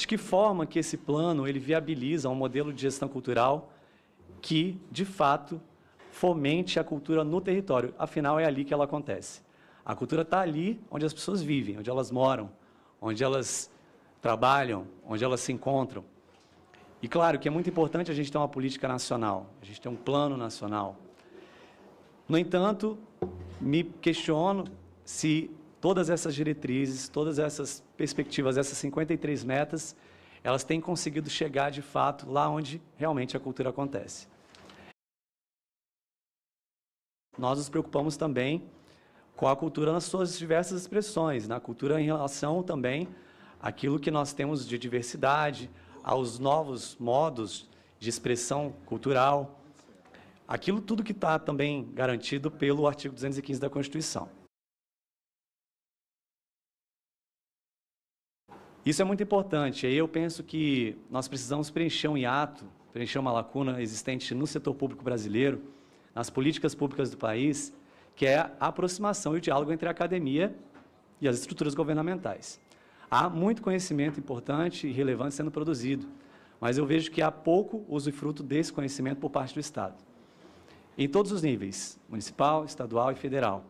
de que forma que esse plano ele viabiliza um modelo de gestão cultural que, de fato, fomente a cultura no território. Afinal, é ali que ela acontece. A cultura está ali onde as pessoas vivem, onde elas moram, onde elas trabalham, onde elas se encontram. E, claro, que é muito importante a gente ter uma política nacional, a gente ter um plano nacional. No entanto, me questiono se todas essas diretrizes, todas essas perspectivas, essas 53 metas, elas têm conseguido chegar, de fato, lá onde realmente a cultura acontece. Nós nos preocupamos também com a cultura nas suas diversas expressões, na cultura em relação também àquilo que nós temos de diversidade, aos novos modos de expressão cultural, aquilo tudo que está também garantido pelo artigo 215 da Constituição. Isso é muito importante. Aí eu penso que nós precisamos preencher um hiato, preencher uma lacuna existente no setor público brasileiro, nas políticas públicas do país, que é a aproximação e o diálogo entre a academia e as estruturas governamentais. Há muito conhecimento importante e relevante sendo produzido, mas eu vejo que há pouco usufruto desse conhecimento por parte do Estado, em todos os níveis, municipal, estadual e federal.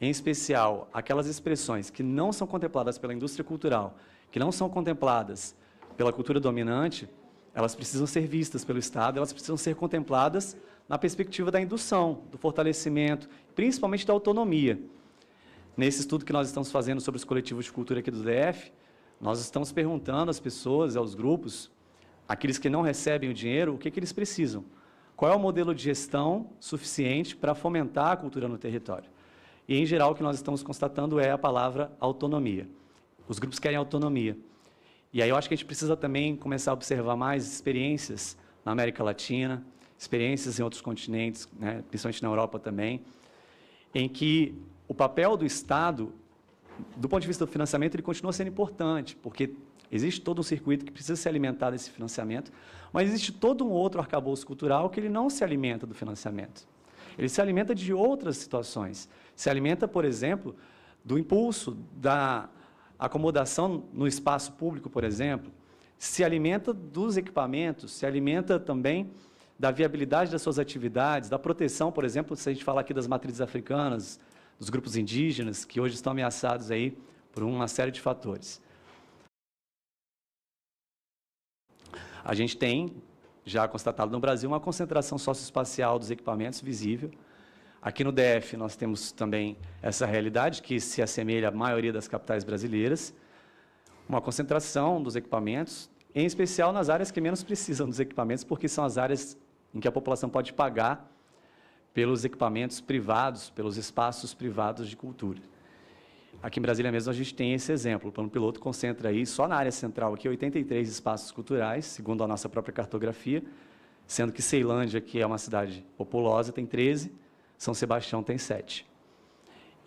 Em especial, aquelas expressões que não são contempladas pela indústria cultural, que não são contempladas pela cultura dominante, elas precisam ser vistas pelo Estado, elas precisam ser contempladas na perspectiva da indução, do fortalecimento, principalmente da autonomia. Nesse estudo que nós estamos fazendo sobre os coletivos de cultura aqui do DF, nós estamos perguntando às pessoas, aos grupos, aqueles que não recebem o dinheiro, o que eles precisam. Qual é o modelo de gestão suficiente para fomentar a cultura no território? E, em geral, o que nós estamos constatando é a palavra autonomia. Os grupos querem autonomia. E aí eu acho que a gente precisa também começar a observar mais experiências na América Latina, experiências em outros continentes, né, principalmente na Europa também, em que o papel do Estado, do ponto de vista do financiamento, ele continua sendo importante, porque existe todo um circuito que precisa se alimentar desse financiamento, mas existe todo um outro arcabouço cultural que ele não se alimenta do financiamento. Ele se alimenta de outras situações. Se alimenta, por exemplo, do impulso, da acomodação no espaço público, por exemplo. Se alimenta dos equipamentos, se alimenta também da viabilidade das suas atividades, da proteção, por exemplo, se a gente falar aqui das matrizes africanas, dos grupos indígenas, que hoje estão ameaçados aí por uma série de fatores. A gente tem, já constatado no Brasil, uma concentração socioespacial dos equipamentos visível. Aqui no DF nós temos também essa realidade que se assemelha à maioria das capitais brasileiras, uma concentração dos equipamentos, em especial nas áreas que menos precisam dos equipamentos, porque são as áreas em que a população pode pagar pelos equipamentos privados, pelos espaços privados de cultura. Aqui em Brasília mesmo a gente tem esse exemplo. O Plano Piloto concentra aí, só na área central, aqui, 83 espaços culturais, segundo a nossa própria cartografia, sendo que Ceilândia, que é uma cidade populosa, tem 13, São Sebastião tem 7.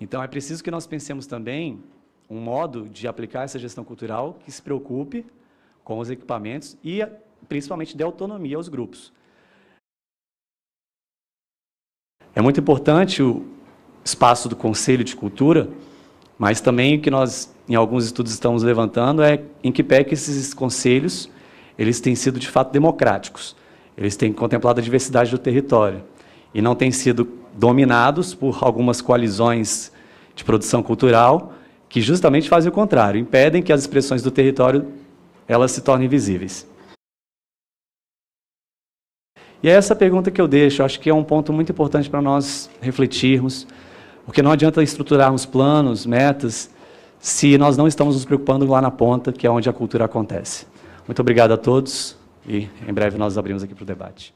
Então, é preciso que nós pensemos também um modo de aplicar essa gestão cultural que se preocupe com os equipamentos e, principalmente, dê autonomia aos grupos. É muito importante o espaço do Conselho de Cultura, mas também o que nós, em alguns estudos, estamos levantando é em que pé que esses conselhos eles têm sido, de fato, democráticos. Eles têm contemplado a diversidade do território e não têm sido dominados por algumas coalizões de produção cultural que justamente fazem o contrário, impedem que as expressões do território elas se tornem visíveis. E é essa pergunta que eu deixo, acho que é um ponto muito importante para nós refletirmos, porque não adianta estruturarmos planos, metas, se nós não estamos nos preocupando lá na ponta, que é onde a cultura acontece. Muito obrigado a todos e em breve nós abrimos aqui para o debate.